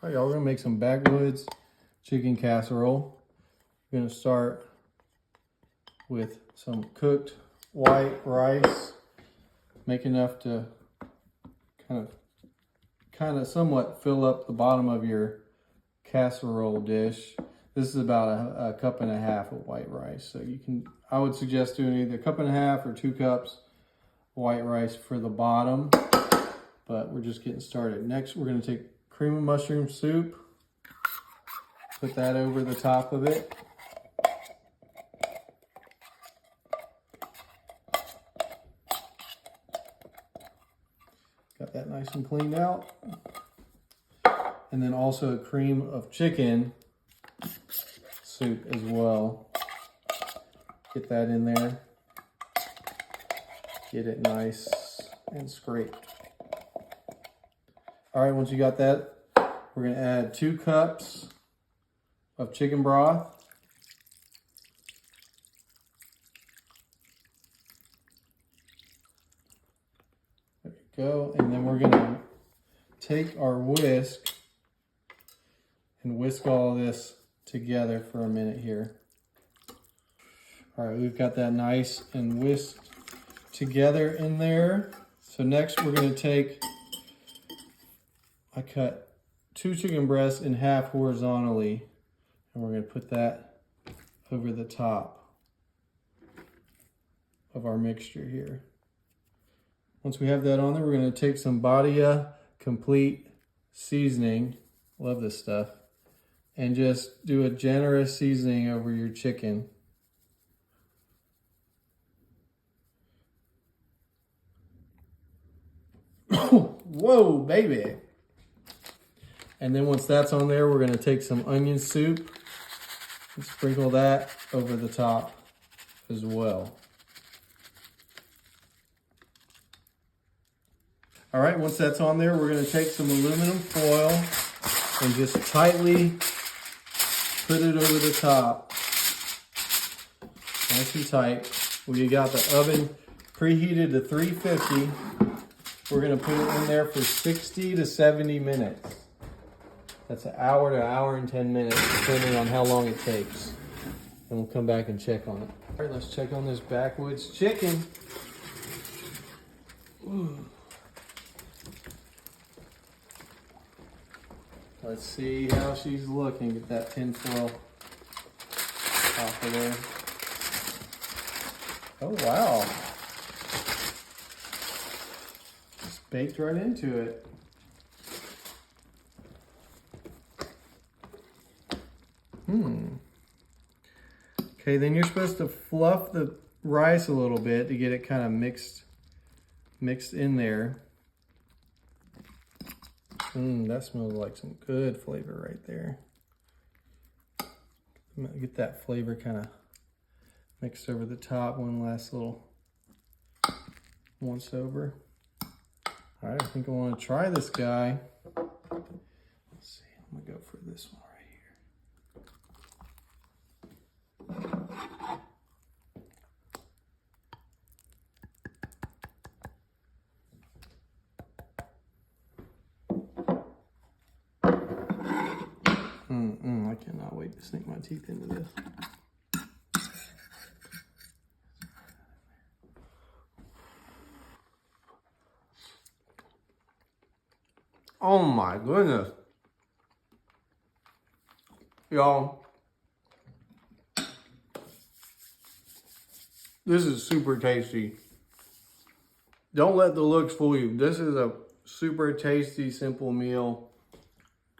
All right, y'all, we're gonna make some Backwoods chicken casserole. We're gonna start with some cooked white rice. Make enough to kind of somewhat fill up the bottom of your casserole dish. This is about a cup and a half of white rice. So I would suggest doing either a cup and a half or 2 cups white rice for the bottom, but we're just getting started. Next, we're gonna take cream of mushroom soup, put that over the top of it. Got that nice and cleaned out. And then also cream of chicken soup as well. Get that in there. Get it nice and scraped. All right, once you got that, we're gonna add 2 cups of chicken broth. There we go. And then we're gonna take our whisk and whisk all of this together for a minute here. All right, we've got that nice and whisked together in there. So next we're gonna take, I cut 2 chicken breasts in half horizontally, and we're gonna put that over the top of our mixture here. Once we have that on there, we're gonna take some Badia Complete seasoning, love this stuff, and just do a generous seasoning over your chicken. Whoa, baby. And then once that's on there, we're gonna take some onion soup and sprinkle that over the top as well. All right, once that's on there, we're gonna take some aluminum foil and just tightly put it over the top. Nice and tight. We got the oven preheated to 350. We're gonna put it in there for 60 to 70 minutes. That's an hour to hour and 10 minutes, depending on how long it takes. And we'll come back and check on it. All right, let's check on this Backwoods chicken. Ooh. Let's see how she's looking. Get that tinfoil off of there. Oh, wow. Just baked right into it. Okay, then you're supposed to fluff the rice a little bit to get it kind of mixed in there. That smells like some good flavor right there. Get that flavor kind of mixed over the top. One last little once over. All right, I think I want to try this guy. Let's see, I'm gonna go for this one right here. I cannot wait to sink my teeth into this. Oh my goodness. Y'all, this is super tasty. Don't let the looks fool you. This is a super tasty, simple meal.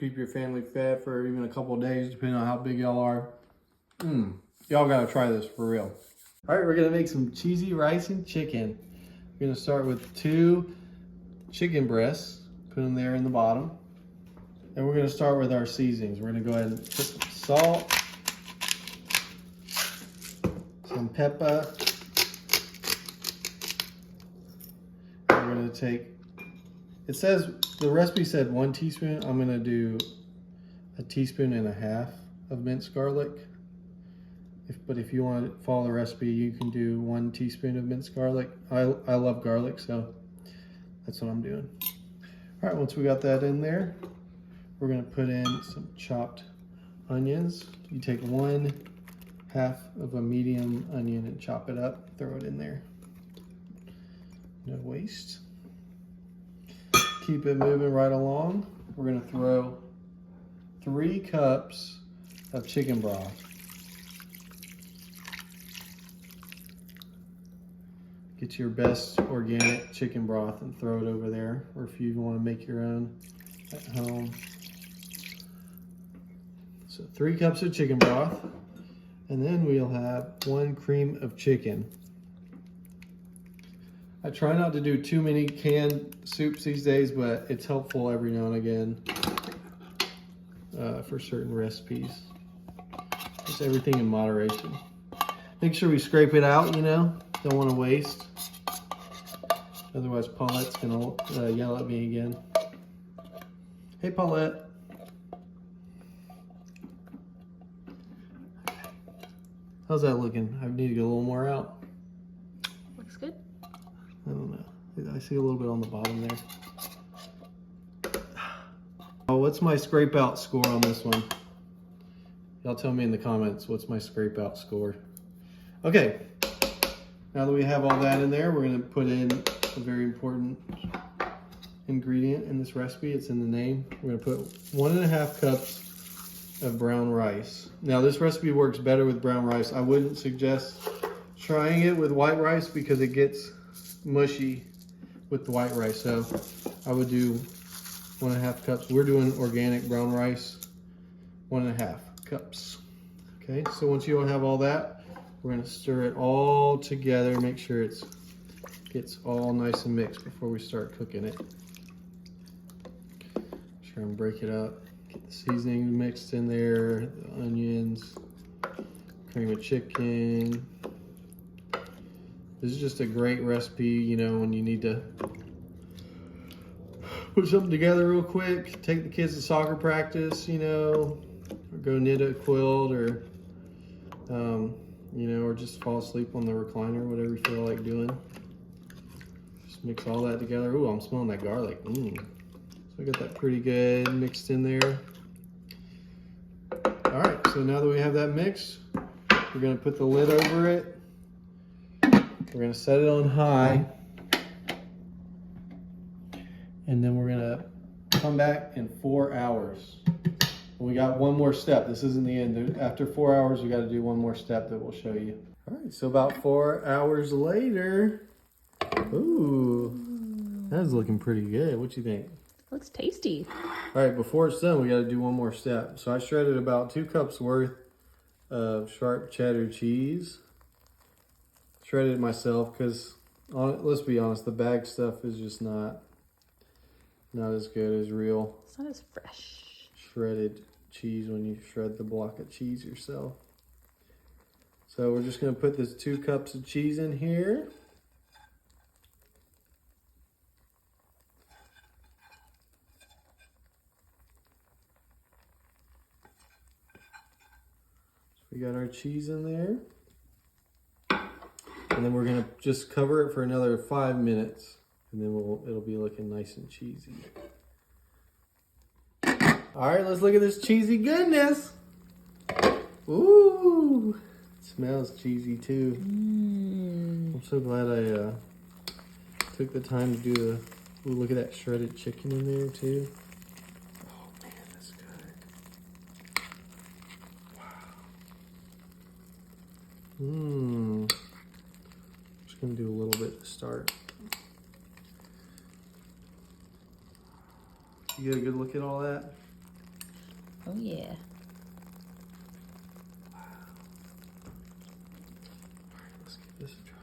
Keep your family fed for even a couple of days, depending on how big y'all are. Y'all gotta try this for real. All right, we're gonna make some cheesy rice and chicken. We're gonna start with 2 chicken breasts, put them there in the bottom. And we're gonna start with our seasonings. We're gonna go ahead and put some salt, some pepper. We're gonna take, it says, the recipe said 1 teaspoon. I'm gonna do 1.5 teaspoons of minced garlic. But if you want to follow the recipe, you can do 1 teaspoon of minced garlic. I love garlic, so that's what I'm doing. All right, once we got that in there, we're gonna put in some chopped onions. You take 1/2 of a medium onion and chop it up, throw it in there. No waste. Keep it moving right along. We're gonna throw 3 cups of chicken broth. Get your best organic chicken broth and throw it over there, or if you want to make your own at home. So 3 cups of chicken broth, and then we'll have 1 cream of chicken. I try not to do too many canned soups these days, but it's helpful every now and again for certain recipes. Just everything in moderation. Make sure we scrape it out, you know, don't want to waste. Otherwise Paulette's gonna yell at me again. Hey Paulette. How's that looking? I need to get a little more out. Looks good. I don't know. I see a little bit on the bottom there. Oh, what's my scrape out score on this one? Y'all tell me in the comments, what's my scrape out score? Okay, now that we have all that in there, we're gonna put in a very important ingredient in this recipe. It's in the name. We're gonna put 1.5 cups of brown rice. Now this recipe works better with brown rice. I wouldn't suggest trying it with white rice because it gets mushy with the white rice. So I would do 1.5 cups. We're doing organic brown rice, 1.5 cups. Okay, so once you have all that, we're gonna stir it all together, make sure it gets all nice and mixed before we start cooking it. Try and break it up. Get the seasoning mixed in there, the onions, cream of chicken. This is just a great recipe, you know, when you need to put something together real quick, take the kids to soccer practice, you know, or go knit a quilt, or you know, or just fall asleep on the recliner, whatever you feel like doing. Just mix all that together. Ooh, I'm smelling that garlic. So I got that pretty good mixed in there. All right, so now that we have that mixed, we're gonna put the lid over it. We're gonna set it on high. And then we're gonna come back in 4 hours. We got one more step. This isn't the end. After 4 hours, we got to do one more step that we'll show you. All right, so about 4 hours later, ooh, that's looking pretty good. What you think? Looks tasty. All right, before it's done, we got to do one more step. So I shredded about 2 cups worth of sharp cheddar cheese. Shredded it myself because, let's be honest, the bag stuff is just not as good as real. It's not as fresh. Shredded cheese when you shred the block of cheese yourself. So we're just going to put this 2 cups of cheese in here. So we got our cheese in there. And then we're going to just cover it for another 5 minutes, and then it'll be looking nice and cheesy. All right, let's look at this cheesy goodness. Ooh, it smells cheesy too. I'm so glad I took the time to do the, ooh, look at that shredded chicken in there too. Oh man, that's good. Wow. Just gonna do a little bit to start. You get a good look at all that? Oh yeah. Wow. All right, let's give this a try.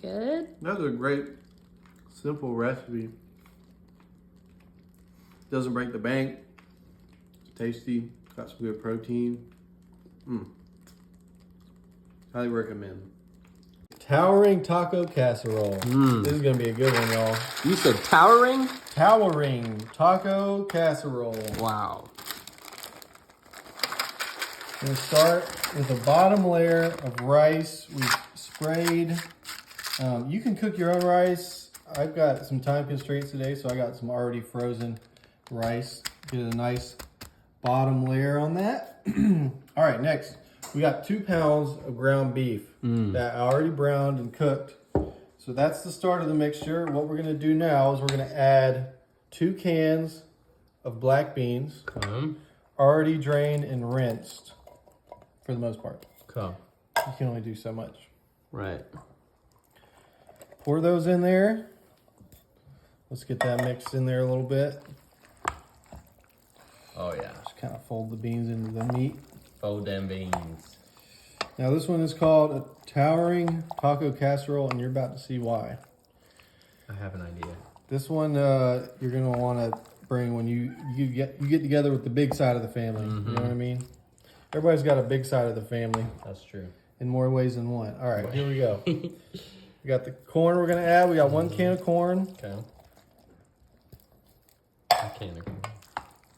Good. That's a great, simple recipe. Doesn't break the bank. It's tasty. Got some good protein. Highly recommend. Towering taco casserole. This is gonna be a good one, y'all. You said towering? Towering taco casserole. Wow. I'm gonna start with a bottom layer of rice. We've sprayed. You can cook your own rice. I've got some time constraints today, so I got some already frozen rice. Get a nice bottom layer on that. All right, next we got 2 pounds of ground beef that I already browned and cooked. So that's the start of the mixture. What we're gonna do now is we're gonna add 2 cans of black beans, already drained and rinsed for the most part. Okay. You can only do so much. Right. Pour those in there. Let's get that mixed in there a little bit. Oh yeah. Just kind of fold the beans into the meat. Oh damn beans. Now this one is called a towering taco casserole, and you're about to see why. I have an idea. This one you're gonna want to bring when you get together with the big side of the family. You know what I mean? Everybody's got a big side of the family That's true. in more ways than one. All right, here we go. We got the corn we're gonna add. We got 1 can of corn. Okay. I can't agree.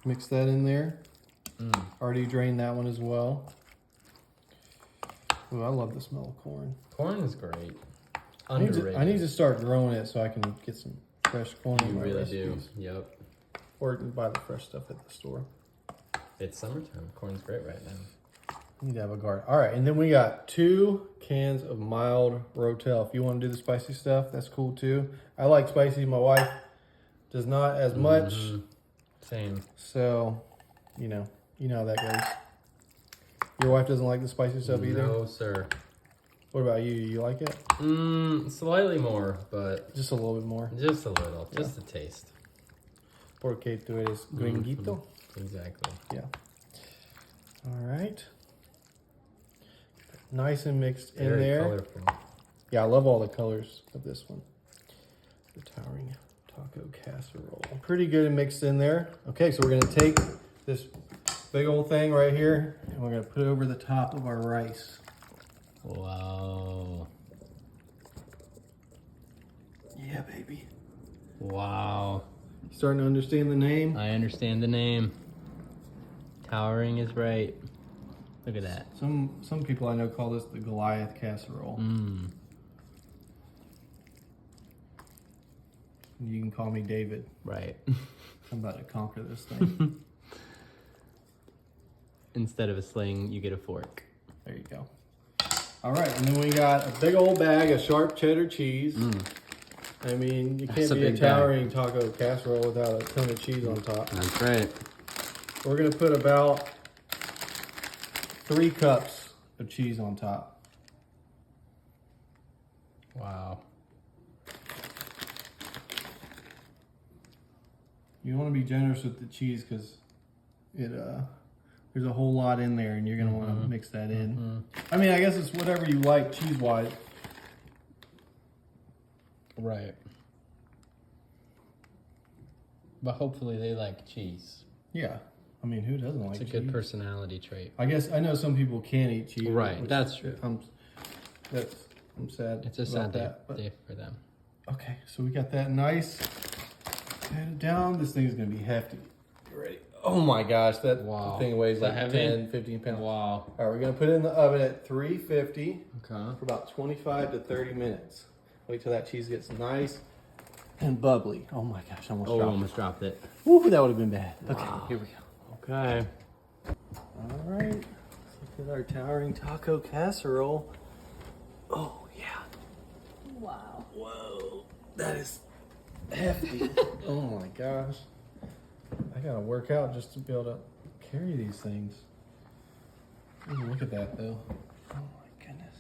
Mix that in there. Already drained that one as well. Ooh, I love the smell of corn. Corn is great. I need Underrated. to start growing it so I can get some fresh corn. You in my really recipes. do. Yep. Or you can buy the fresh stuff at the store. It's summertime. Corn's great right now. You need to have a garden. All right, and then we got 2 cans of mild Rotel. If you want to do the spicy stuff, that's cool too. I like spicy. My wife does not as much. Same. So, you know how that goes. Your wife doesn't like the spicy stuff either? No, sir. What about you? You like it? Slightly more, but Just a little bit more. just a little. Just a taste. Porque tú eres gringuito. Exactly. Yeah. All right. Nice and mixed in Very there. colorful. Yeah, I love all the colors of this one. The towering taco casserole. Pretty good and mixed in there. Okay, so we're gonna take this big old thing right here and we're gonna put it over the top of our rice. Wow. Yeah, baby. Wow. Starting to understand the name? I understand the name. Towering is right. Look at that. Some people I know call this the Goliath casserole. You can call me David. Right. I'm about to conquer this thing. Instead of a sling, you get a fork. There you go. All right, and then we got a big old bag of sharp cheddar cheese. I mean, you That's can't a be a big bag. towering taco casserole without a ton of cheese on top. That's right. We're gonna put about 3 cups of cheese on top. Wow. You want to be generous with the cheese because it there's a whole lot in there, and you're gonna want to mix that in. I mean, I guess it's whatever you like cheese wise. Right. But hopefully they like cheese. Yeah, I mean, who doesn't like It's a cheese? good personality trait. I guess I know some people can't eat cheese. Right, which that's true. I'm sad. It's a about sad that, but- day for them. Okay, so we got that nice. Pat it down. This thing's gonna be hefty. You ready? Oh my gosh, that Wow. thing weighs Is like that heavy? 10, 15 pounds. Wow. All right, we're gonna put it in the oven at 350 Okay. for about 25 to 30 minutes. Wait till that cheese gets nice and bubbly. Oh my gosh, I almost Oh, dropped almost dropped it. it. Woo, that would have been bad. Okay, Wow. here we go. Okay. All right, let's look at our towering taco casserole. Oh yeah. Wow. Whoa, that is hefty. Oh my gosh. I gotta work out just to be able to carry these things. Ooh, look at that though. Oh my goodness.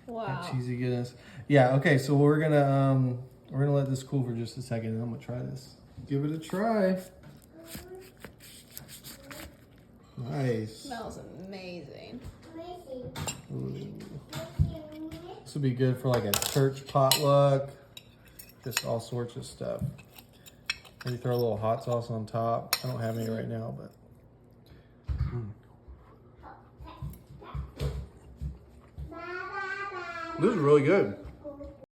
Wow. That cheesy goodness. Yeah, okay, so we're gonna let this cool for just a second and I'm gonna try this. Give it a try. Nice. Smells amazing. Ooh. This would be good for like a church potluck. Just all sorts of stuff. Maybe throw a little hot sauce on top. I don't have any right now, but. This is really good.